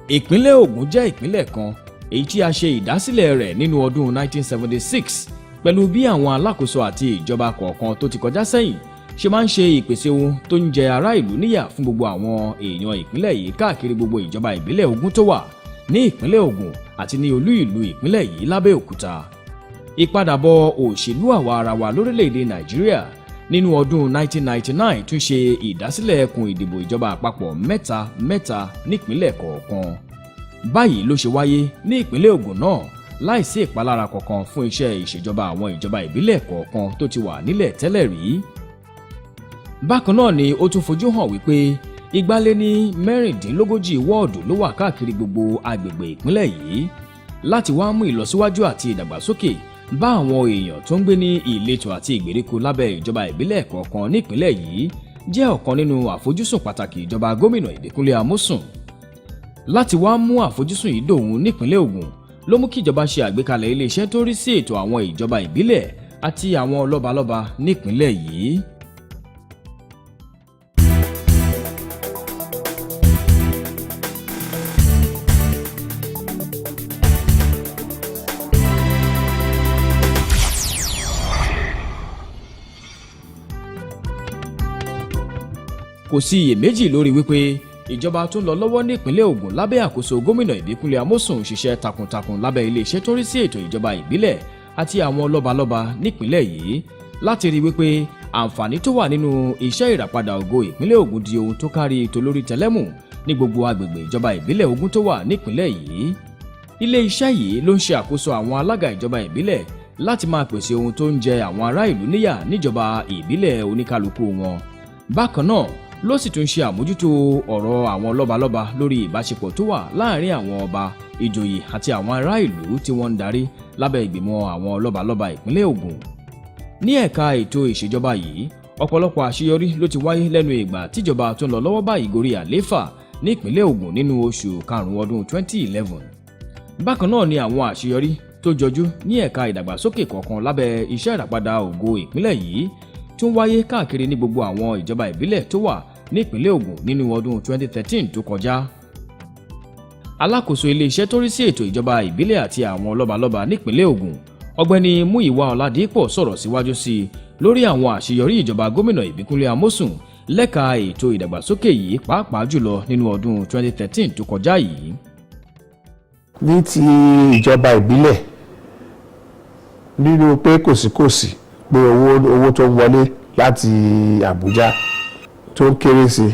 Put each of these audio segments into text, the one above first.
Ìpínlẹ̀ Ògùn jẹ́ ìpínlẹ̀ kan èyí tí a ṣe ìdásílẹ̀ rẹ̀ nínú ọdún 1976 pẹ̀lú bí àwọn alákòóso àti ìjọba kọ̀ọ̀kan tó ti kọjá sẹ́yìn ṣe máa ń ṣe ìpèsè ohun tó ń jẹ ará ìlú níyà fún gbogbo àwọn èèyàn ìpínlẹ̀ yìí káàkiri gbogbo ìjọba ìbílẹ̀ ogún tó wà ní ìpínlẹ̀ Ògùn àti ní olú ìlú ìpínlẹ̀ yìí Lábẹ́òkúta. Ìpadàbọ̀ òṣèlú àwa ara wa lórílẹ̀‐èdè Nàìjíríà nínú ọdún 1999 tún ṣe ìdásílẹ̀ ẹkùn ìdìbò ìjọba àpapọ̀ mẹ́ta nípínlẹ̀ kọ̀ọ̀kan. Báyìí ló ṣe wáyé ní ìpínlẹ̀ Ògùn náà láìsí ìpalára kankan fún iṣẹ́ ìṣèjọba àwọn ìjọba ìbílẹ̀ kọ̀ọ̀kan tó ti wà nílẹ̀ tẹ́lẹ̀ rí. Bákan náà ni ó tún fojú hàn wípé igbalé ní 36 wọ́ọ̀dù ló wà káàkiri gbogbo agbègbè ìpínlẹ̀ yìí láti wá mú ìlọsíwájú àti ìdàgbàsókè bá àwọn èèyàn tó ń gbé ní ìletò àti ìgbèríko lábẹ́ ìjọba ìbílẹ̀ kọ̀ọ̀kan nípínlẹ̀ yìí jẹ́ ọ̀kan nínú àfojúsùn pàtàkì ìjọba gómìnà Ìbíkúnlé Amósùn. Láti wá mú àfojúsùn yìí dòun nípínlẹ̀ Ògùn ló mú kí ìjọba ṣe àgbékalẹ̀ iléeṣẹ́ tó rí sí ètò àwọn ìjọba ìbílẹ̀ àti àwọn lọ́balọ́ba nípínlẹ̀ yìí. Kò sí iyèméjì lórí wípé ìjọba tó ń lọ lọ́wọ́ ní ìpínlẹ̀ Ògùn lábẹ́ àkóso gómìnà Ìbíkúnlé Amósùn ṣiṣẹ́ takuntakun lábẹ́ iléeṣẹ́ tó rí sí ètò ìjọba ìbílẹ̀ àti àwọn lọ́balọ́ba nípínlẹ̀ yìí láti rí wípé àǹfààní tó wà nínú iṣẹ́ ìràpadà ògo ìpínlẹ̀ Ògùn di ohun tó kárí tolórí tẹlẹ́mù ní gbogbo agbègbè ìjọba ìbílẹ̀ ogún tó wà nípínlẹ̀ yìí. Ilé iṣẹ́ yìí ló ń ṣe àkóso àwọn alága ìjọba ìbílẹ̀ láti máa pèsè ohun tó ń jẹ àwọn ará ìlú níyà níjọba ìbílẹ̀ oníkálukú wọn. Bákan náà ló sì tún ṣe àmójútó ọ̀rọ̀ àwọn lọ́balọ́ba lórí ìbáṣepọ̀ tó wà láàárín àwọn ọba, ìjòyè àti àwọn ará ìlú tí wọ́n ń darí lábẹ́ ìgbìmọ̀ àwọn lọ́balọ́ba ìpínlẹ̀ Ògùn. Ní ẹ̀ka ètò ìṣèjọba yìí, ọ̀pọ̀lọpọ̀ àṣeyọrí ló ti wáyé lẹ́nu ìgbà tíjọba tó ń lọ lọ́wọ́ báyìí gorí àlééfà ní ìpínlẹ̀ Ògùn nínú oṣù karùn-ún ọdún 2011. Bákan náà ni àwọn àṣeyọrí tó jọjú ní ẹ̀ka ìdàgbàsókè kọ̀ọ̀kan lábẹ́ iṣẹ́ ìràpadà ògo ìpínlẹ̀ yìí tún wáyé káàkiri ní gbogbo àwọn ìjọba ìbílẹ̀ tó wà ní ìpínlẹ̀ Ògùn nínú ọdún 2013 tó kọjá. Alákòóso iléeṣẹ́ tó rí sí ètò ìjọba ìbílẹ̀ àti àwọn lọ́balọ́ba nípínlẹ̀ Ògùn, Ọ̀gbẹ́ni Múyìwá Ọládìpọ̀ sọ̀rọ̀ síwájú sí i lórí àwọn àṣeyọrí ìjọba gómìnà Ìbíkúnlé Amósùn lẹ́ka ètò ìdàgbàsókè yìí pàápàá jùlọ nínú ọdún 2013 tó kọjá yìí. Ní ti ìjọba ìbílẹ̀, nínú pé kòsíkòsí pé owó tó ń wọlé láti Àbújá tó ń kéré sí,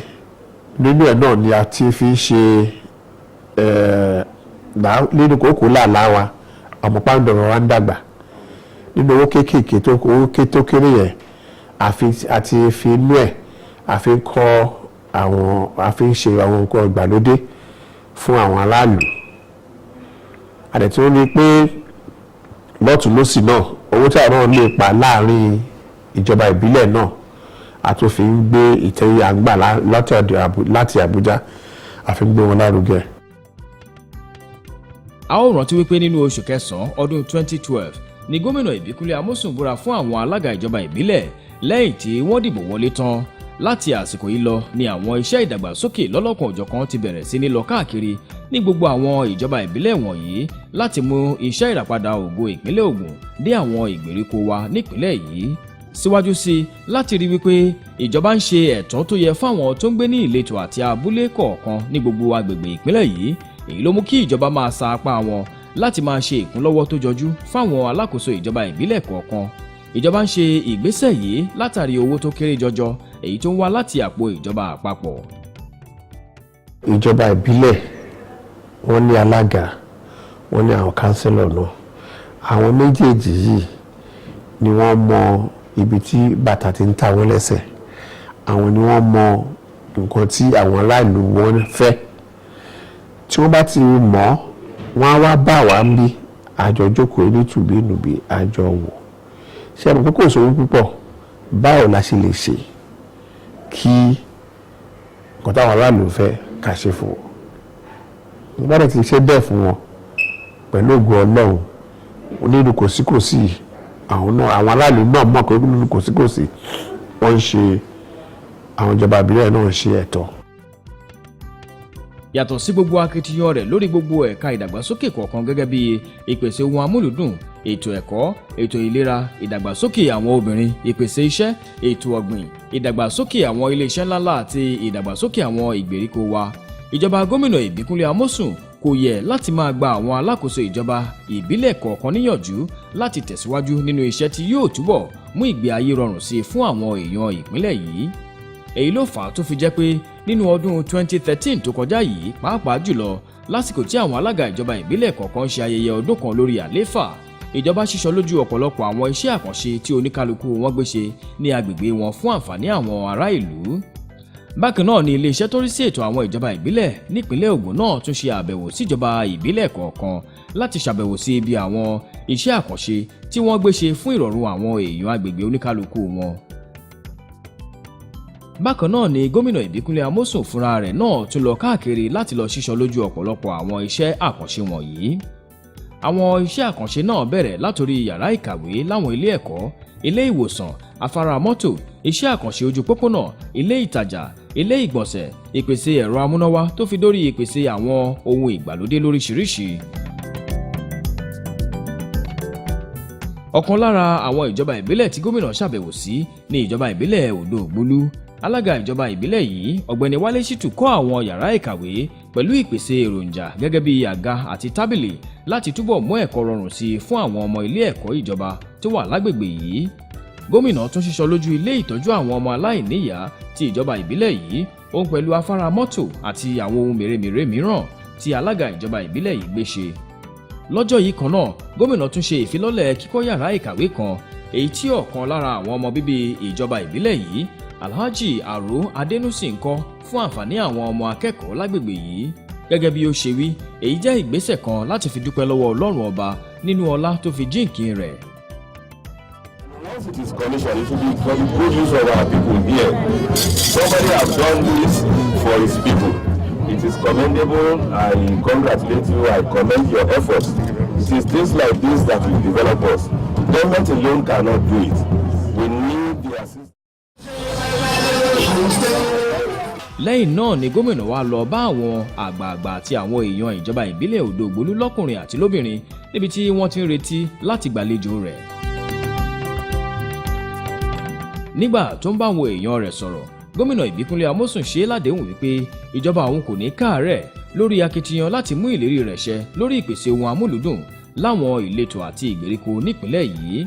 nínú ẹ̀ náà ni a ti fi ṣe nínú kòkó làálàá wa àmọ́páǹdọ̀rọ̀ wa ń dàgbà. Nínú owó kéékèèké tó kéré yẹn àti fi inú ẹ̀ àfi ń kọ́ àwọn àfi ń ṣe àwọn nǹkan ìgbàlódé fún àwọn aráàlú. Àdẹ̀tí ó ní pé lọ́tùn lósì náà owó tí àwọn náà lè pa láàrin ìjọba ìbílẹ̀ náà àtúnfi ń gbé ìtẹ́yẹ àgbà láti Àbújá àfi ń gbé wọn lárugẹ. A ó rántí wípé nínú oṣù kẹsàn-án ọdún 2012 ni gómìnà Ìbíkúnlé Amósùn búra fún àwọn alága ìjọba ìbílẹ̀ lẹ́yìn tí wọ́n dìbò wọlé tán. Láti àsìkò yìí lọ ni àwọn iṣẹ́ ìdàgbàsókè lọ́lọ́kan òjọ̀kan ti bẹ̀rẹ̀ sí ní lọ káàkiri ní gbogbo àwọn ìjọba ìbílẹ̀ wọ̀nyí láti mú iṣẹ́ ìràpadà ògo ìpínlẹ̀ Ògùn dé àwọn ìgbèríko wa nípínlẹ̀ yìí. Síwájú sí i láti rí wípé ìjọba ń ṣe ẹ̀tọ́ tó yẹ fáwọn tó ń gbé ní ìletò àti abúlé kọ̀ọ̀kan ní gbogbo agbègbè ìpínlẹ̀ yìí, èyí ló mú kí ìjọba máa sa apá wọn láti máa ṣe ìkúnlọ́wọ́ tó jọjú fáwọn alákòóso ìjọba ìbílẹ̀ kọ̀ọ̀kan. Ìjọba ń ṣe ìgbésẹ̀ yìí látàrí owó tó kéré jọjọ èyí tó ń wá láti àpò ìjọba àpapọ̀. Ìjọba ìbílẹ̀ wọ́n ní alága, wọ́n ní àwọn kánsílọ̀ náà. Àwọn méjèèjì yìí ni wọ́n mọ ibi tí bàtà ti ń ta wọ́n lẹ́sẹ̀. Àwọn ni wọ́n mọ nǹkan tí àwọn aráàlú wọn fẹ́. Tí wọ́n bá ti mọ̀, wọ́n á wá bá wa ń bí àjọ jókòó ní tùbínùbí àjọ wò. Ṣé àmọ́ kókò sówó púpọ̀, báwo la ṣe lè ṣe kí nǹkan táwọn aráàlú fẹ́ ká ṣe fún wọn. Nígbà tí ṣe bẹ́ẹ̀ fún wọn pẹ̀lú ògo Ọlọ́run, nínú kòsíkòsí àwọn aráàlú náà mọ̀ pé nínú kòsíkòsí wọ́n ń ṣe àwọn ìjọba ìbílẹ̀ náà ń ṣe ẹ̀tọ́. Yàtọ̀ sí gbogbo akitiyan rẹ̀ lórí gbogbo ẹ̀ka ìdàgbàsókè kọ̀ọ̀kan gẹ́gẹ́ bí ìpèsè ohun amúlùdùn, ètò ẹ̀kọ́, ètò ìlera, ìdàgbàsókè àwọn obìnrin, ìpèsè iṣẹ́, ètò ọ̀gbìn, ìdàgbàsókè àwọn ilé-iṣẹ́ ńláńlá àti ìdàgbàsókè àwọn ìgbèríko wa. Ìjọba gómìnà Ìbíkúnlé Amósùn kò yẹ láti máa gba àwọn alákòóso ìjọba ìbílẹ̀ kọ̀ọ̀kan níyànjú láti tẹ̀síwájú nínú iṣẹ́ tí yóò túbọ̀ mú ìgbé ayé rọrùn sí fún àwọn èèyàn ìpínlẹ̀ yìí. Èyí ló fà á tó fi jẹ́ pé nínú ọdún 2013 tó kọjá yìí, pàápàá jùlọ lásìkò tí àwọn alága ìjọba ìbílẹ̀ kọ̀ọ̀kan ṣe ayẹyẹ ọdún kan lórí àlééfà, ìjọba ṣíṣọ lójú ọ̀pọ̀lọpọ̀ àwọn iṣẹ́ àkànṣe tí oníkálukú wọn gbé ṣe ní agbègbè wọn fún àǹfààní àwọn ará ìlú. Bákan náà ni ilé-iṣẹ́ tó rí sí ètò àwọn ìjọba ìbílẹ̀ nípínlẹ̀ Ògùn náà tún ṣe àbẹ̀wò síjọba ìbílẹ̀ kọ̀ọ̀kan láti ṣàbẹ̀wò sí ibi àwọn iṣẹ́ àkànṣe tí wọ́n gbé ṣe fún ìrọ̀rùn àwọn èèyàn agbègbè oníkálukú wọn. Bákan náà ni gómìnà Ìbíkúnlé Amósùn fúnra rẹ̀ náà tún lọ káàkiri láti lọ ṣíṣọ lójú ọ̀pọ̀lọpọ̀ àwọn iṣẹ́ àkànṣe wọ̀nyí. Àwọn iṣẹ́ àkànṣe náà bẹ̀rẹ̀ látòrí yàrá ìkàwé láwọn ilé ẹ̀kọ́, ilé ìwòsàn, afárá mọ́tò, iṣẹ́ àkànṣe ojú pópónà, ilé ìtajà, ilé ìgbọ̀nsẹ̀, ìpèsè ẹ̀rọ amúnáwá tó fi dórí ìpèsè àwọn ohun ìgbàlódé lóríṣiríṣi. Ọ̀kan lára àwọn ìjọba ìbílẹ̀ tí gómìnà ṣàbẹ̀wò sí ni ìjọba ìbílẹ̀ Odò Ògbólú. Alága ìjọba ìbílẹ̀ yìí, Ọ̀gbẹ́ni Wálé Ṣítù kọ́ àwọn yàrá ìkàwé pẹ̀lú ìpèsè èròjà gẹ́gẹ́ bí àga àti tábìlì láti túbọ̀ mú ẹ̀kọ́ rọrùn sí fún àwọn ọmọ ilé ẹ̀kọ́ ìjọba tó wà lágbègbè yìí. Gómìnà tún ṣíṣọ lójú ilé ìtọ́jú àwọn ọmọ aláìníyàá ti ìjọba ìbílẹ̀ yìí, òun pẹ̀lú afárá mọ́tò àti àwọn ohun mèremère mìíràn tí alága ìjọba ìbílẹ̀ yìí gbé ṣe. Lọ́jọ́ yìí kan náà, gómìnà tún ṣe ìfilọ́lẹ̀ kíkọ́ yàrá ìkàwé kan èyí tí ọ̀kan lára àwọn ọmọ bíbí ìjọba ìbílẹ̀ yìí, Alhaji Aro Adenusi ń kọ́ fún àǹfààní àwọn ọmọ akẹ́kọ̀ọ́ lágbègbè yìí. Gẹ́gẹ́ bí ó ṣe wí, èyí jẹ́ ìgbésẹ̀ kan láti fi dúpẹ́ lọ́wọ́ Ọlọ́run ọba nínú ọlá tó fi jíǹkí rẹ̀. Once it is commissioned, it should be for the good use of our people here. Somebody has done this for his people. It is commendable. I congratulate you. I commend your efforts. It is things like this that will develop us. Government alone cannot do it. We need the assistance. Lẹ́yìn náà ni gómìnà wa lọ bá àwọn àgbààgbà àti àwọn èèyàn ìjọba ìbílẹ̀ Odò Ògbólú lọ́kùnrin àti lóbìnrin níbi tí wọ́n ti ń retí láti gbàlejò rẹ̀. Nígbà tó ń bá àwọn èèyàn rẹ̀ sọ̀rọ̀, gómìnà Ìbíkúnlé Amósùn ṣe ládéhùn wípé ìjọba òun kò ní káàárẹ̀ lórí akitiyan láti mú ìlérí rẹ̀ ṣẹ lórí ìpèsè ohun amúlùdùn láwọn ìletò àti ìgbèríko nípìnlẹ̀ yìí.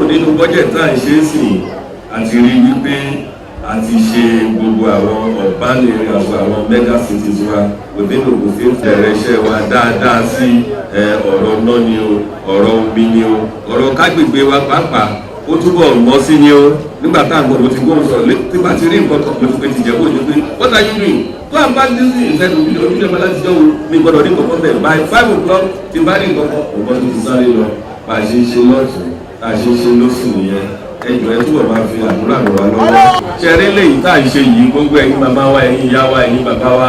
Nínú bọ́jẹ̀tì tá à ń ṣe é sìn àti rí wípé a ti ṣe gbogbo àwọn ọ̀bánirìn àwọn mega cities wa òdínú òfin bẹ̀rẹ̀ iṣẹ́ wa dáadáa sí ọ̀rọ̀ náà ni o, ọ̀rọ̀ omi ni o, ọ̀rọ̀ kágbègbè wa pàápàá ó túbọ̀ mọ́ sí ni o. Nígbà tá à ń gbọ́ mo ti gbóhùn sọ̀rọ̀ tí bá ti rí nǹkan kan mo ti pé ti jẹ́ bóyá pé what are you doing? Tó à ń bá dísì ìfẹ́nu oníjọba láti jọ́ wo mi gbọ́dọ̀ rí nǹkan kan bẹ̀ by 5 o'clock ti bá rí nǹkan kan kò gbọ́dọ̀ ti sáré lọ bá a ṣe ń ṣe lọ́sùn bá a ṣe ń ṣe lọ́sùn nìyẹn. Ẹjọ́ ẹ túbọ̀ máa fi àdúrà ràn wá lọ́wọ́. Ṣẹ́rí lẹ́yìn tá à ń ṣe yìí gbogbo ẹ̀yin bàbá wa, ẹ̀yin ìyá wa, ẹ̀yin bàbá wa,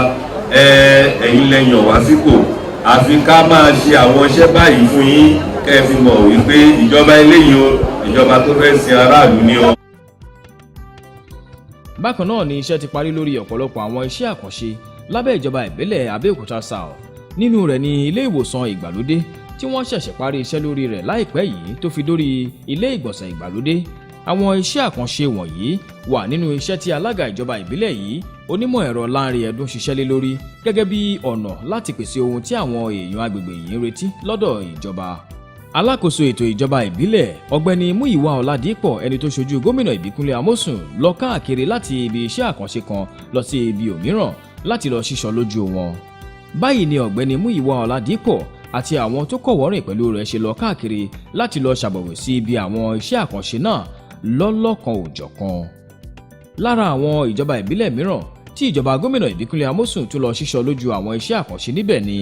ẹ̀yin lẹ́yìn wá sípò. Àfi ká máa ṣe àwọn iṣẹ́ báyìí fún yín kẹ́ ẹ fi mọ̀ wípé ìjọba eléyìí o, ìjọba tó fẹ́ sin aráàlú ni o. Bákan náà ni iṣẹ́ ti parí lórí ọ̀pọ̀lọpọ̀ àwọn iṣẹ́ àkànṣe lábẹ́ ìjọba ìbílẹ̀ Abẹ́òkúta South. Nínú rẹ̀ ni ilé ìwòsàn ìgbàlódé tí wọ́n ṣẹ̀ṣẹ̀ parí iṣẹ́ lórí rẹ̀ láìpẹ́ yìí tó fi dórí ilé ìgbọ̀nsẹ̀ ìgbàlódé. Àwọn iṣẹ́ àkànṣe wọ̀nyí wà nínú iṣẹ́ tí alága ìjọba ìbílẹ̀ yìí, onímọ̀ ẹ̀rọ Lánrè Ẹ̀dún ṣiṣẹ́ lé lórí gẹ́gẹ́ bí ọ̀nà láti pèsè ohun tí àwọn èèyàn agbègbè yìí ń retí lọ́dọ̀ ìjọba. Alákòóso ètò ìjọba ìbílẹ̀ Ọ̀gbẹ́ni Múyìwá Ọládìpọ̀, ẹni tó ṣojú gómìnà Ìbíkúnlé Amósùn, lọ káàkiri láti ibi iṣẹ́ àkànṣe kan lọ sí ibi òmíràn láti lọ ṣíṣọ lójú wọn. Báyìí ni Ọ̀gbẹ́ni Múyìwá Ọládìpọ̀ àti àwọn tó kọ̀wọ́rìn pẹ̀lú rẹ̀ ṣe lọ káàkiri láti lọ ṣàbẹ̀wò sí ibi àwọn iṣẹ́ àkànṣe náà lọ́lọ́kan òjọ̀kan. Lára àwọn ìjọba ìbílẹ̀ mìíràn tí ìjọba gómìnà Ìbíkúnlé Amósùn tún lọ ṣíṣọ lójú àwọn iṣẹ́ àkànṣe níbẹ̀ ni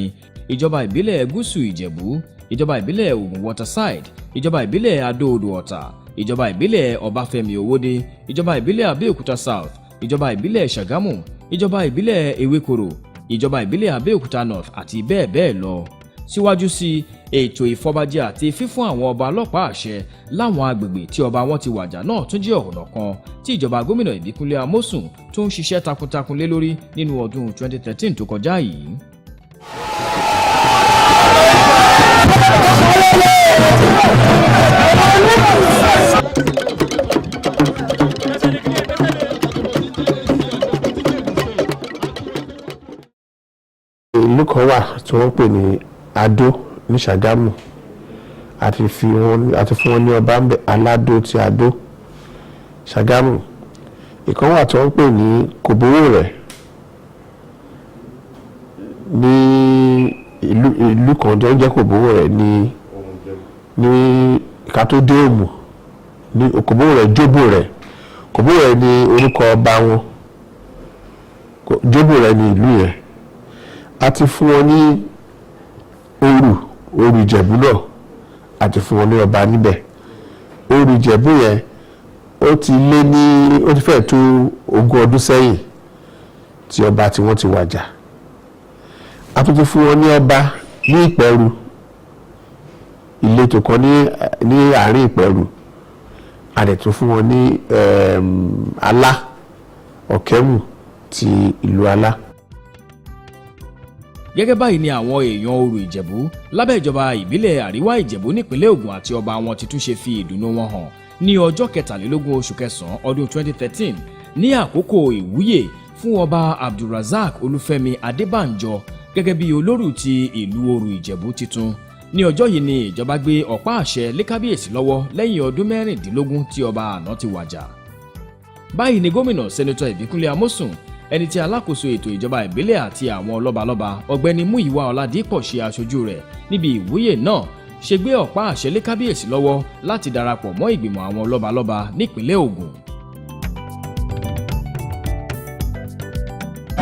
ìjọba ìbílẹ̀ Gúúsù Ìjẹ̀bú, ìjọba ìbílẹ̀ Ògùn Waterside, ìjọba ìbílẹ̀ Adó-Odò Ọ̀tà, ìjọba ìbílẹ̀ Ọbáfẹ́mi Owódé, ìjọba ìbílẹ̀ Abẹ́òkúta South, ìjọba ìbílẹ̀ Ṣàgámù, ìjọba ìbílẹ̀ Ewékòró, ìjọba ìbílẹ̀ Abẹ́òkúta North àti bẹ́ẹ̀ bẹ́ẹ̀ lọ. síwájú sí ètò ìfọbajẹ àti fífún àwọn ọba ọlọ́pàá àṣẹ láwọn agbègbè tí ọba wọn ti wàjà náà tún jẹ́ ọ̀nà kan tí ìjọba gómìnà Ìbíkúnlé Amósùn tún ń ṣiṣẹ́ takuntakun lé lórí nínú ọdún 2013 tó kọjá yìí. ìlú kan wà tí wọ́n pè ní Adó ní Ṣàgámù àti fún wọn ní ọba ń bẹ Aládó ti Adó Ṣàgámù. ìkan wà tí wọ́n pè ní Kòbówórẹ̀ ní ìlú kan tó ń jẹ́ Kòbówórẹ̀ ní ìkàtó dé Òmù ní Kòbówórẹ̀ Jóbòrẹ̀. Kòbówórẹ̀ ní orúkọ ọba wọn, Jóbòrẹ̀ ní ìlú yẹn. a ti fún wọn ní Òru Ìjẹ̀bú náà, a ti fún wọn ní ọba níbẹ̀. Òru Ìjẹ̀bú yẹn ó ti fẹ́ tó 20 ọdún sẹ́yìn tí ọba tí wọ́n ti wàjà. a tún ti fún wọn ní ọba ní Ìpẹ̀rù, ìletò kan ní àárín Ìpẹ̀rù. a dẹ̀ tún fún wọn ní Alá Ọ̀kẹ́mù ti ìlú Alá. Gẹ́gẹ́ báyìí ni àwọn èèyàn Òru Ìjẹ̀bú lábẹ́ ìjọba ìbílẹ̀ Àríwá Ìjẹ̀bú nípínlẹ̀ Ògùn àti ọba wọn ti tún ṣe fi ìdùnnú wọn hàn ní ọjọ́ 23 oṣù kẹsàn-án ọdún 2013 ní àkókò ìwúyè fún ọba Abdulrasaq Olúfẹ́mi Adébánjọ gẹ́gẹ́ bí olórí ti ìlú Òru Ìjẹ̀bú titun. ní ọjọ́ yìí ni ìjọba gbé ọ̀pá àṣẹ lé kábíyèsí lọ́wọ́ lẹ́yìn ọdún 16 tí ọba àná ti wàjà. báyìí ni gómìnà sẹ́nẹ́tọ̀ Ìbíkúnlé Amósùn, ẹni tí alákòóso ètò ìjọba ìbílẹ̀ àti àwọn lọ́balọ́ba ọ̀gbẹ́ni Múyìwá Ọládìpọ̀ ṣe aṣojú rẹ̀ níbi ìwúyè náà ṣe gbé ọ̀pá àṣẹ lé kábíyèsí lọ́wọ́ láti darapọ̀ mọ́ ìgbìmọ̀ àwọn lọ́balọ́ba nípínlẹ̀ Ògùn.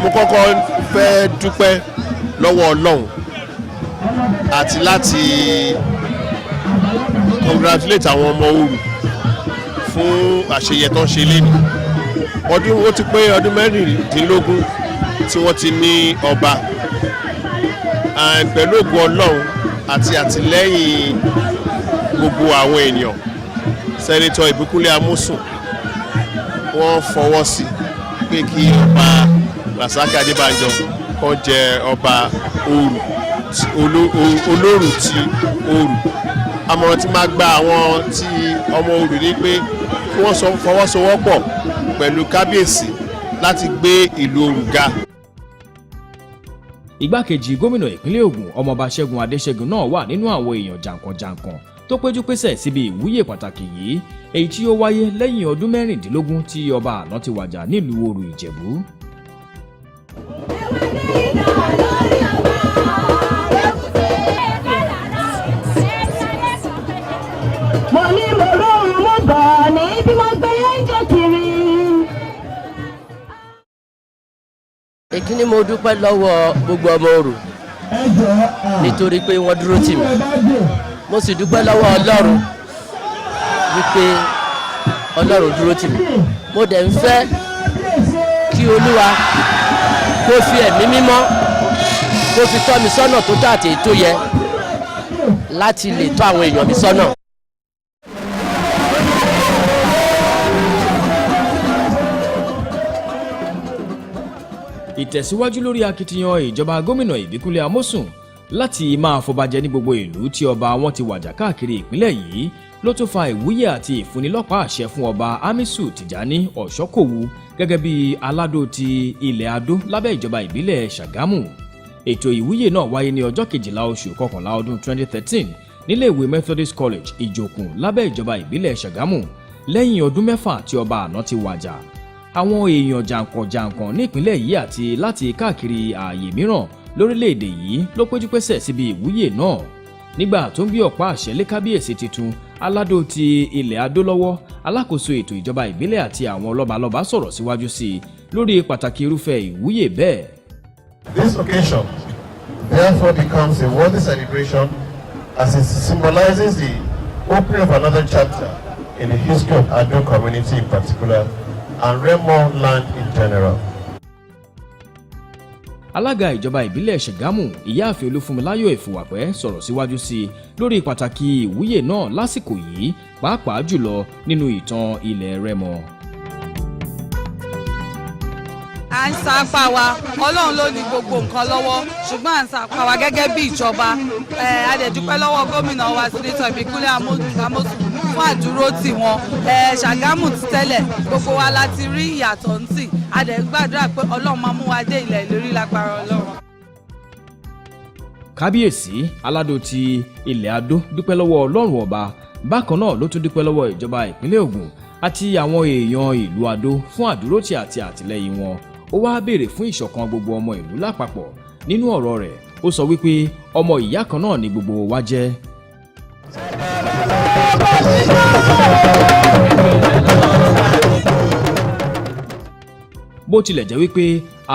mo kọ́kọ́ fẹ́ dúpẹ́ lọ́wọ́ Ọlọ́run àti láti congratulate àwọn ọmọ Òru fún àṣeyẹ tó ń ṣe lénìí. ó ti pé ọdún 16 tí wọ́n ti ní ọba, and pẹ̀lú ògo Ọlọ́run àti àtìlẹ́yìn gbogbo àwọn ènìyàn, Sẹ́nẹ́tọ̀ Ìbíkúnlé Amósùn wọ́n fọwọ́ sí pé kí ọba Rasaki Adébánjọ kó jẹ ọba Olóru ti Òru. àmọ̀ràn tí máa gba àwọn tí ọmọ Òru ní pé kí wọ́n fọwọ́sowọ́pọ̀ pẹ̀lú kábíyèsí láti gbé ìlú Òru ga. Igbákejì gómìnà ìpínlẹ̀ Ògùn ọmọọba Ṣẹ́gun Adéṣẹ́gun náà wà nínú àwọn èèyàn jàǹkànjàǹkàn tó péjú pésẹ̀ síbi ìwúyè pàtàkì yìí, èyí tí ó wáyé lẹ́yìn ọdún 16 tí ọba àná ti wàjà nílùú Òru Ìjẹ̀bú. Èkíní mo dúpẹ́ lọ́wọ́ gbogbo ọmọ Òru nítorí pé wọ́n dúró tì mí. Mo sì dúpẹ́ lọ́wọ́ Ọlọ́run wípé Ọlọ́run dúró tì mí. Mo dẹ̀ ń fẹ́ kí Olúwa kó fi ẹ̀mí mímọ́ kó fi tọ́ mi sọ́nà tó tọ́ àti tó yẹ láti lè tọ́ àwọn èèyàn mi sọ́nà. Ìtẹ̀síwájú lórí akitiyan ìjọba gómìnà Ìbíkúnlé Amósùn láti máa fọbajẹ ní gbogbo ìlú tí ọba wọn ti wàjà káàkiri ìpínlẹ̀ yìí ló tún fa ìwúyè àti ìfúnilọ́pàá àṣẹ fún ọba Amisu Tìjání Ọ̀ṣọ́kòwu gẹ́gẹ́ bí aládó ti ilẹ̀ Adó lábẹ́ ìjọba ìbílẹ̀ Ṣàgámù. ètò ìwúyè náà wáyé ní ọjọ́ 12 oṣù kọkànlá ọdún 2013 níléèwé Methodist College Ìjòkùn lábẹ́ ìjọba ìbílẹ̀ Ṣàgámù lẹ́yìn ọdún 6 tí ọba àná ti wàjà. àwọn èèyàn jàǹkànjàǹkàn nípínlẹ̀ yìí àti láti káàkiri ààyè mìíràn lórílẹ̀‐èdè yìí ló péjú pésẹ̀ síbi ìwúyè náà. nígbà tó ń gbé ọ̀pá àṣẹ lé kábíyèsí tuntun aládó ti ilẹ̀ Adó lọ́wọ́, alákòóso ètò ìjọba ìbílẹ̀ àti àwọn lọ́balọ́ba sọ̀rọ̀ síwájú sí i lórí pàtàkì irúfẹ́ ìwúyè bẹ́ẹ̀. This occasion therefore becomes a worthy celebration as it symbolizes the opening of another chapter in the history of Adó community in particular and Remo land in general. alága ìjọba ìbílẹ̀ Ṣàgámù ìyáàfin Olúfúnmiláyọ̀ Ìfùwàpẹ́ sọ̀rọ̀ síwájú sí i lórí pàtàkì ìwúyè náà lásìkò yìí pàápàá jùlọ nínú ìtàn ilẹ̀ Rẹ́mọ. à ń sapá wa Ọlọ́run ló ní gbogbo nǹkan lọ́wọ́ ṣùgbọ́n à ń sapá wa gẹ́gẹ́ bí ìjọba a dẹ̀ dúpẹ́ lọ́wọ́ gómìnà wa Sẹ́nẹ́tọ̀ Ìbíkúnlé Amósùn fún àdúró tì wọ́n Ṣàgámù ti tẹ́lẹ̀ gbogbo wa láti rí ìyàtọ̀ ń tì a dẹ̀ gbàdúrà pé Ọlọ́run máa mú wa dé ilẹ̀ ìlérí lágbára Ọlọ́run. Kábíyèsí Aládò ti Ilẹ̀ Adó dúpẹ́ lọ́wọ́ Ọlọ́run ọba bákan náà ló tún dúpẹ́ lọ́wọ́ ìjọba ìpínlẹ̀ Ògùn àti àwọn èèyàn ìlú Adó fún àdúrótì àti àtìlẹ́yìn wọn. Ó wá béèrè fún ìṣọ̀kan gbogbo ọmọ ìlú lápapọ̀. Nínú ọ̀rọ̀ rẹ̀ ó sọ wípé ọmọ ìyá kan náà ni gbogbo wa jẹ́. Bó tilẹ̀ jẹ́ wípé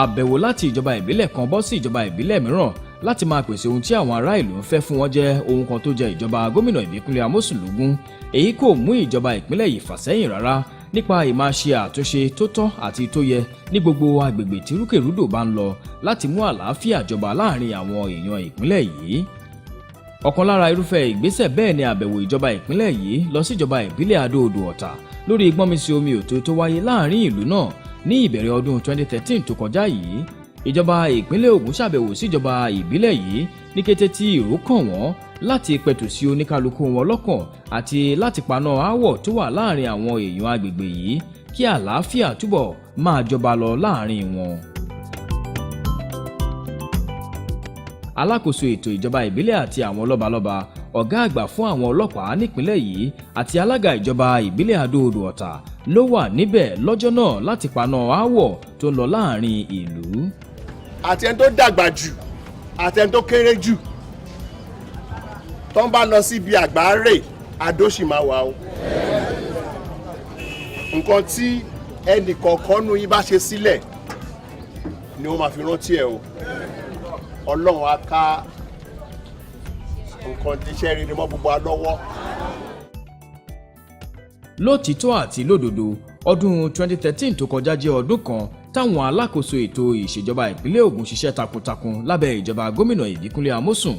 àbẹ̀wò láti ìjọba ìbílẹ̀ kan bọ́ sí ìjọba ìbílẹ̀ mìíràn láti máa pèsè ohun tí àwọn ará ìlú ń fẹ́ fún wọn jẹ́ ohun kan tó jẹ ìjọba gómìnà Ìbíkúnlé Amósùn lógún. Èyí kò mú ìjọba ìpínlẹ̀ yìí fàsẹ́yìn rárá nípa ìmáṣe àtúnṣe tó tọ́ àti tó yẹ ní gbogbo agbègbè tí rúkèrúdò bá ń lọ láti mú àlàáfíà jọba láàrin àwọn èèyàn ìpínlẹ̀ yìí. Ọ̀kan lára irúfẹ́ ìgbésẹ̀ bẹ́ẹ̀ ni àbẹ̀wò ìjọba ìpínlẹ̀ yìí lọ sí ìjọba ìbílẹ̀ Adó-Odò Ọ̀tà lórí gbọ́nmisí omi òtó tó wáyé láàrin ìlú náà ní ìbẹ̀rẹ̀ ọdún 2013 tó kọjá yìí. Ìjọba ìpínlẹ̀ Ògùn ṣàbẹ̀wò sí ìjọba ìbílẹ̀ yìí ní kété tí ìró kàn wọ́n láti pẹ̀tù sí oníkálukú wọn lọ́kàn àti láti paná aáwọ̀ tó wà láàrin àwọn èèyàn agbègbè yìí kí àlàáfíà túbọ̀ máa jọba lọ láàrin wọn. Alákòóso ètò ìjọba ìbílẹ̀ àti àwọn lọ́balọ́ba, ọ̀gá àgbà fún àwọn ọlọ́pàá nípínlẹ̀ yìí àti alága ìjọba ìbílẹ̀ Adó-Odò Ọ̀tà ló wà níbẹ̀ lọ́jọ́ náà láti paná aáwọ̀ tó ń lọ láàrin ìlú. Àti ẹni tó dàgbà jù àti ẹni tó kéré jù tó ń bá lọ síbi àgbáre Adó sì máa wà o. Nǹkan tí ẹnì kọ̀ọ̀kan nu yín bá ṣe sílẹ̀ ni wọ́n máa fi rántí ẹ̀ o. Ọlọ́run á ká nǹkan iṣẹ́ rere mọ́ gbogbo wa lọ́wọ́. Lótìtọ́ àti lódodo ọdún 2013 tó kọjá jẹ́ ọdún kan táwọn alákòóso ètò ìṣèjọba ìpínlẹ̀ Ògùn ṣiṣẹ́ takuntakun lábẹ́ ìjọba gómìnà Ìbíkúnlé Amósùn.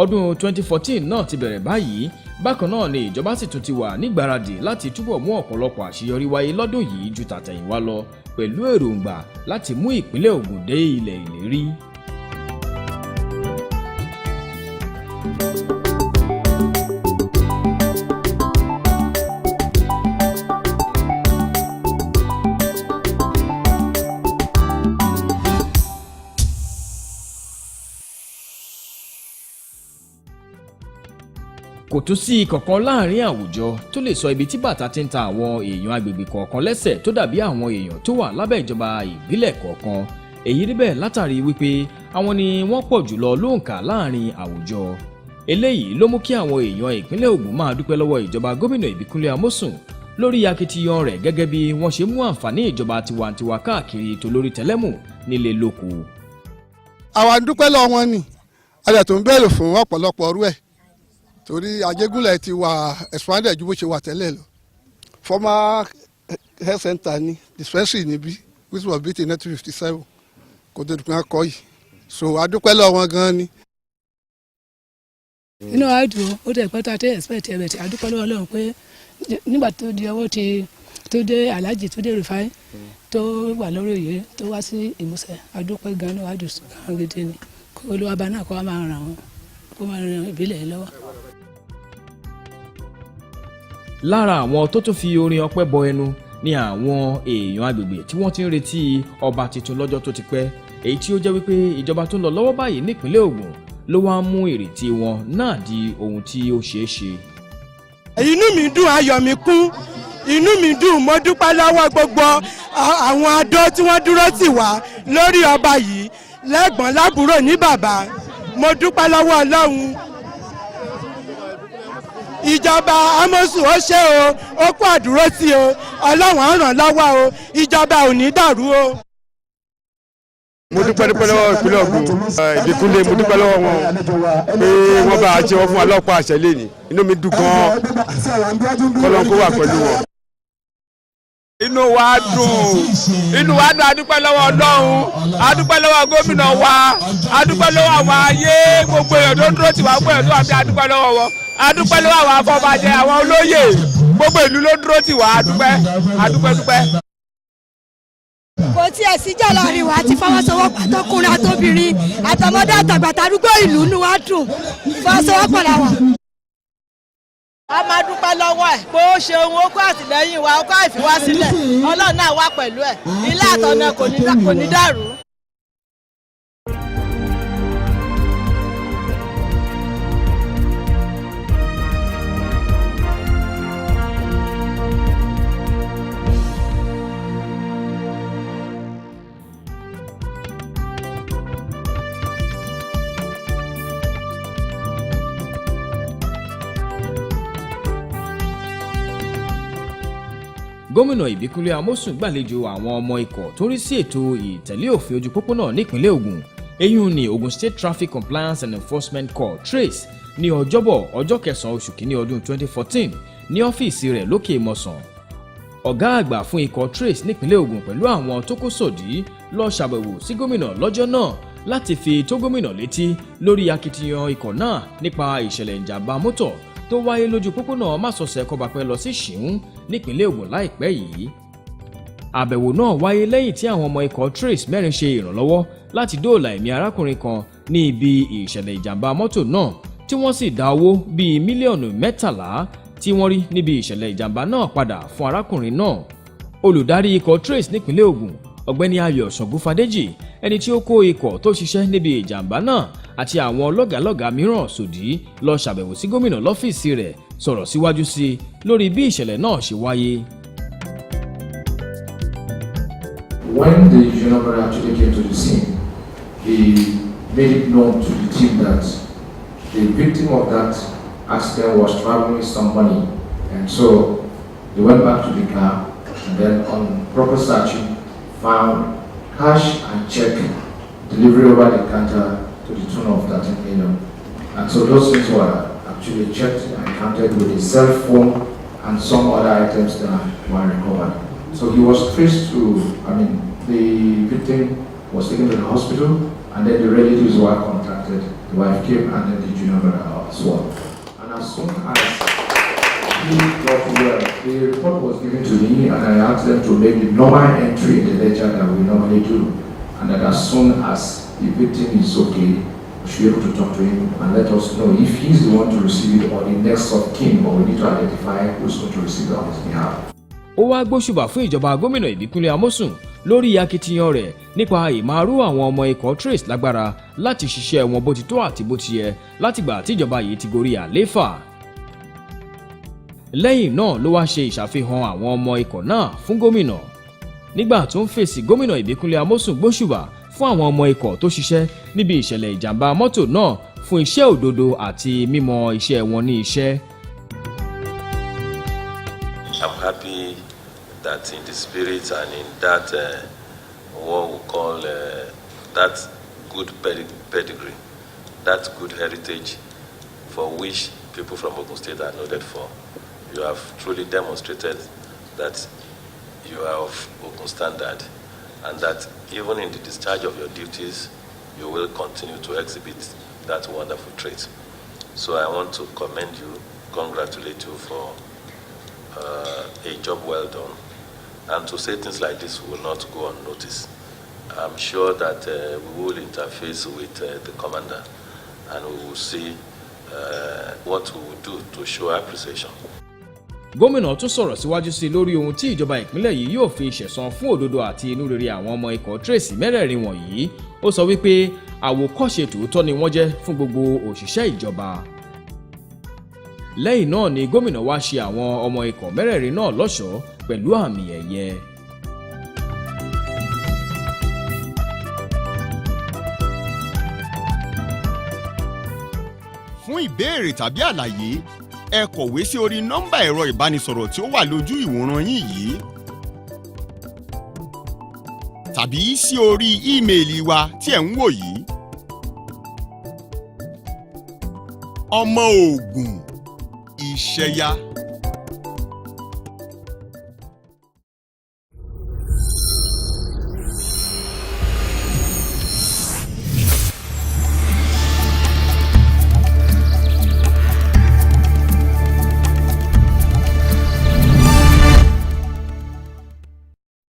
Ọdún 2014 náà ti bẹ̀rẹ̀ báyìí bákan náà ni ìjọba sì tún ti wà nígbáradì láti túbọ̀ mú ọ̀pọ̀lọpọ̀ àṣeyọrí wáyé lọ́dún yìí ju tàtẹ̀yìnwá lọ pẹ̀lú èròǹgbà láti mú ìpínlẹ̀ Ògùn dé ilẹ̀ ìlérí. Kò tún sí kankan láàrin àwùjọ tó lè sọ ibi tí bàtà ti ń ta àwọn èèyàn agbègbè kọ̀ọ̀kan lẹ́sẹ̀ tó dàbí àwọn èèyàn tó wà lábẹ́ ìjọba ìbílẹ̀ kọ̀ọ̀kan. Èyí rí bẹ́ẹ̀ látàrí wípé àwọn ni wọ́n pọ̀ jùlọ lóǹkà láàrin àwùjọ. Eléyìí ló mú kí àwọn èèyàn ìpínlẹ̀ Ògùn máa dúpẹ́ lọ́wọ́ ìjọba gómìnà Ìbíkúnlé Amósùn lórí akitiyan rẹ̀ gẹ́gẹ́ bí wọ́n ṣe mú àǹfààní ìjọba tiwantiwa káàkiri tolórí tẹlẹ́mù nílé lóko. Àwa dúpẹ́ lọ́wọ́ wọn ni a dẹ̀ tó ń bẹ̀rẹ̀ fún ọ̀pọ̀lọpọ̀ ọrú ẹ̀ torí Ajégúnlẹ̀ ti wà expanded ju bó ṣe wà tẹ́lẹ̀ lọ. Former health center ni dispensary níbí which was built in 1957 kò tó dùn akọ yìí so adúpẹ́ lọ́wọ́ wọn gan-an ni. inú àdùn ó dẹ̀ pẹ́ tá a tẹ́ expect ẹ̀ bẹ̀ tí adúpẹ́ lọ́wọ́ Ọlọ́run pé nígbà tó di ọwọ́ tó dé Alhaji tó dé Rufai tó wà lórí òye tó wá sí ìmúṣẹ adúpẹ́ gan-an àdùn gan gidi ni kó olúwàbá náà kó wá máa ràn wọ́n kó máa ràn ìbílẹ̀ lọ́wọ́. Lára àwọn tó tún fi orin ọpẹ́ bọ ẹnu ni àwọn èèyàn agbègbè tí wọ́n ti ń retí ọba tuntun lọ́jọ́ tó ti pẹ́ èyí tí ó jẹ́ wípé ìjọba tó ń lọ lọ́wọ́ báyìí nípínlẹ̀ Ògùn ló wá mú ìrètí wọn náà di ohun tí ó ṣeé ṣe. Inú mi dùn ayọ̀ mi kún inú mi dùn mo dúpẹ́ lọ́wọ́ gbogbo àwọn Adó tí wọ́n dúró tì wá lórí ọba yìí lẹ́gbọ̀n lábúrò ní bàbá mo dúpẹ́ lọ́wọ́ Ọlọ́run. Ìjọba Amósùn ó ṣe o ó kó àdúró sí o Ọlọ́run á ràn lọ́wọ́ o ìjọba ò ní dàrú o. Mo dúpẹ́ lọ́wọ́ ìpínlẹ̀ Ògùn Ìbíkúnlé mo dúpẹ́ lọ́wọ́ wọn pé wọ́n bá a ṣe wọ́n fún ọlọ́pàá àṣẹ lẹ́nìí inú mi dùn gan-an kọ́lọ́n kó wà pẹ̀lú wọn. inú wa dùn adúpẹ́ lọ́wọ́ Ọlọ́run adúpẹ́ lọ́wọ́ gómìnà wa adúpẹ́ lọ́wọ́ àwọn ayé gbogbo èèyàn tó dúró tì wá gbogbo èèyàn tó wà bí adúpẹ́ lọ́wọ́ wọn adúpẹ́ lọ́wọ́ àwọn afọbajẹ àwọn olóyè gbogbo ìlú ló dúró tì wá adúpẹ́. kò tiẹ̀ síjà láàrin wa àti fọwọ́sowọ́pọ̀ àtọkùnrin àtobìnrin àtọmọdé àtàgbà tàdúgbò ìlú inú wa dùn fọwọ́sowọ́pọ̀ làwà. a máa dúpẹ́ lọ́wọ́ ẹ̀ bó ṣe ohun ó kó àtìlẹ́yìn wa ó kó àìfiwá sílẹ̀ Ọlọ́run náà wà pẹ̀lú ẹ̀ ilé àtọ̀nà kò ní dàrú. gómìnà Ìbíkúnlé Amósùn gbàlejò àwọn ọmọ ikọ̀ tó rí sí ètò ìtẹ̀lé òfin ojú pópónà nípínlẹ̀ Ògùn èyún ní Ogun State Traffic Compliance and Enforcement Corps TRACE ní ọjọ́bọ̀ ọjọ́ kẹsàn-án oṣù kìíní ọdún 2014 ní ọ́fíìsì rẹ̀ lókè Ìmọ̀sán. ọ̀gá àgbà fún ikọ̀ TRACE nípínlẹ̀ Ògùn pẹ̀lú àwọn tó kó sòdí lọ ṣàbẹ̀wò sí gómìnà lọ́jọ́ náà láti fi tó gómìnà létí lórí akitiyan ikọ̀ náà nípa ìṣẹ̀lẹ̀ ìjàmbá mọ́tò tó wáyé lójú pópónà másọ̀sẹ̀ Kọ́bápẹ́ lọ sí Ṣìún nípínlẹ̀ Ògùn láìpẹ́ yìí. àbẹ̀wò náà wáyé lẹ́yìn tí àwọn ọmọ ikọ̀ TRACE mẹ́rin ṣe ìrànlọ́wọ́ láti dóòlà ẹ̀mí arákùnrin kan ní ibi ìṣẹ̀lẹ̀ ìjàmbá mọ́tò náà tí wọ́n sì dá owó bíi mílíọ̀nù 13 tí wọ́n rí níbi ìṣẹ̀lẹ̀ ìjàmbá náà padà fún arákùnrin náà. olùdarí ikọ̀ TRACE nípínlẹ̀ Ògùn ọ̀gbẹ́ni Ayọ̀ Ṣàngúfadéjì ẹni tí ó kó ikọ̀ tó ṣiṣẹ́ níbi ìjàmbá náà àti àwọn lọ́gàálọ́gàá mìíràn sòdí lọ ṣàbẹ̀wò sí gómìnà lọ́fíìsì rẹ̀ sọ̀rọ̀ síwájú sí i lórí bí ìṣẹ̀lẹ̀ náà ṣe wáyé. When the Ijoba actually came to the scene, he made it known to the team that the victim of that accident was traveling with some money, and so they went back to the car and then on proper searching found cash and check delivery over the counter to the tune of 13 million. And so those things were actually checked and counted with his cell phone and some other items that were recovered. So he was traced to, the victim was taken to the hospital and then the relatives were contacted. The wife came and then the junior brother as well. And as soon as he got well, the report was given to me and I asked them to make the normal entry in the ledger that we normally do. And that as soon as the victim is okay, we should be able to talk to him and let us know if he's the one to receive it or the next of kin, but we need to identify who's going to receive it on his behalf. ó wá gbóṣùbà fún ìjọba gómìnà Ìbíkúnlé Amósùn lórí akitiyan rẹ̀ nípa ìmárú àwọn ọmọ ikọ̀ TRACE lágbára láti ṣiṣẹ́ wọn bó ti tó àti bó ti yẹ látìgbà tíjọba yìí ti gorí àlééfà. lẹ́yìn náà ló wá ṣe ìṣàfihàn àwọn ọmọ ikọ̀ náà fún gómìnà. nígbà tó ń fèsì gómìnà Ìbíkúnlé Amósùn gbóṣùbà fún àwọn ọmọ ikọ̀ tó ṣiṣẹ́ níbi ìṣẹ̀lẹ̀ ìjàmbá mọ́tò náà fún iṣẹ́ òdodo àti mímọ iṣẹ́ wọn ní iṣẹ́. I'm happy that in the spirit and in that what we call that good pedigree, that good heritage for which people from Ogun State are noted for, you have truly demonstrated that you are of Ogun standard and that even in the discharge of your duties, you will continue to exhibit that wonderful trait. So I want to commend you, congratulate you for a job well done, and to say things like this will not go unnoticed. I'm sure that we will interface with the commander and we will see what we will do to show appreciation. gómìnà tún sọ̀rọ̀ síwájú sí lórí ohun tí ìjọba ìpínlẹ̀ yìí yóò fi ṣẹ̀san fún òdodo àti inú rere àwọn ọmọ ikọ̀ TRACE mẹ́rẹ̀ẹ̀rin wọ̀nyí. ó sọ wípé àwòkọ́ṣe tòótọ́ ni wọ́n jẹ́ fún gbogbo òṣìṣẹ́ ìjọba. lẹ́yìn náà ni gómìnà wá ṣe àwọn ọmọ ikọ̀ mẹ́rẹ̀ẹ̀rin náà lọ́ṣọ̀ọ́ pẹ̀lú àmì ẹ̀yẹ. fún ìbéèrè tàbí àlàyé ẹ kọ̀wé sí orí nọ́mbà ẹ̀rọ ìbánisọ̀rọ̀ tí ó wà lójú ìwòran yín yìí tàbí sí orí ímeèlì wa tí ẹ̀ ń wò yìí. ọmọ Ògùn Ìṣẹ̀yà.